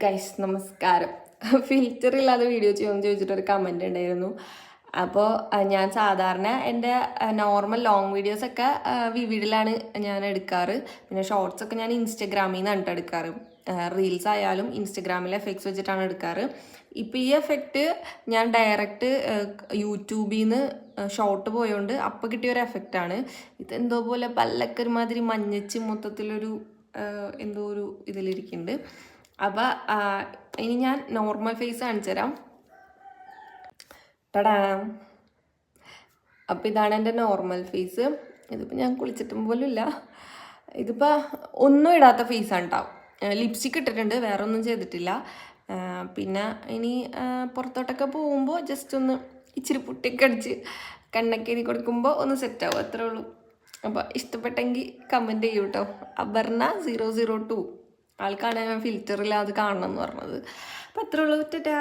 Guys നമസ്കാരം. Filter ഇല്ലാതെ video ചെയ്യുമെന്ന് ചോദിച്ചിട്ടൊരു കമൻറ്റ് ഉണ്ടായിരുന്നു. അപ്പോൾ ഞാൻ സാധാരണ എൻ്റെ നോർമൽ ലോങ് വീഡിയോസൊക്കെ വിവിഡിലാണ് ഞാൻ എടുക്കാറ്. പിന്നെ ഷോർട്സൊക്കെ ഞാൻ ഇൻസ്റ്റഗ്രാമിൽ നിന്നാണ് കേട്ടോ എടുക്കാറ്. റീൽസ് ആയാലും ഇൻസ്റ്റഗ്രാമിലെ എഫക്ട്സ് വെച്ചിട്ടാണ് എടുക്കാറ്. ഇപ്പോൾ ഈ എഫക്റ്റ് ഞാൻ ഡയറക്റ്റ് യൂട്യൂബിൽ നിന്ന് ഷോർട്ട് പോയോണ്ട് അപ്പോൾ കിട്ടിയൊരു എഫക്റ്റാണ്. ഇതെന്തോ പോലെ പല്ലൊക്കെ ഒരുമാതിരി മഞ്ഞച്ച് മൊത്തത്തിലൊരു എന്തോ ഒരു ഇതിലിരിക്കുന്നുണ്ട്. അപ്പോൾ ഇനി ഞാൻ നോർമൽ ഫേസ് കാണിച്ചു തരാം. ടടാ. അപ്പോൾ ഇതാണ് എൻ്റെ നോർമൽ ഫേസ്. ഇതിപ്പോൾ ഞാൻ കുളിച്ചിട്ടും പോലും ഇല്ല. ഇതിപ്പോൾ ഒന്നും ഇടാത്ത ഫേസാണ് കേട്ടോ. ലിപ്സ്റ്റിക് ഇട്ടിട്ടുണ്ട്, വേറെ ഒന്നും ചെയ്തിട്ടില്ല. പിന്നെ ഇനി പുറത്തോട്ടൊക്കെ പോകുമ്പോൾ ജസ്റ്റ് ഒന്ന് ഇച്ചിരി പുട്ടിയൊക്കെ അടിച്ച് കണ്ണൊക്കെ എഴുതി കൊടുക്കുമ്പോൾ ഒന്ന് സെറ്റാവും, അത്രേ ഉള്ളൂ. അപ്പോൾ ഇഷ്ടപ്പെട്ടെങ്കിൽ കമൻറ്റ് ചെയ്യൂ കേട്ടോ. അപർണ 002 ആൾക്കാണ് ഫിൽറ്ററില്ലാതെ കാണണം എന്ന് പറഞ്ഞത്. അപ്പം അത്രേ ഉള്ളൂ. ടാറ്റാ.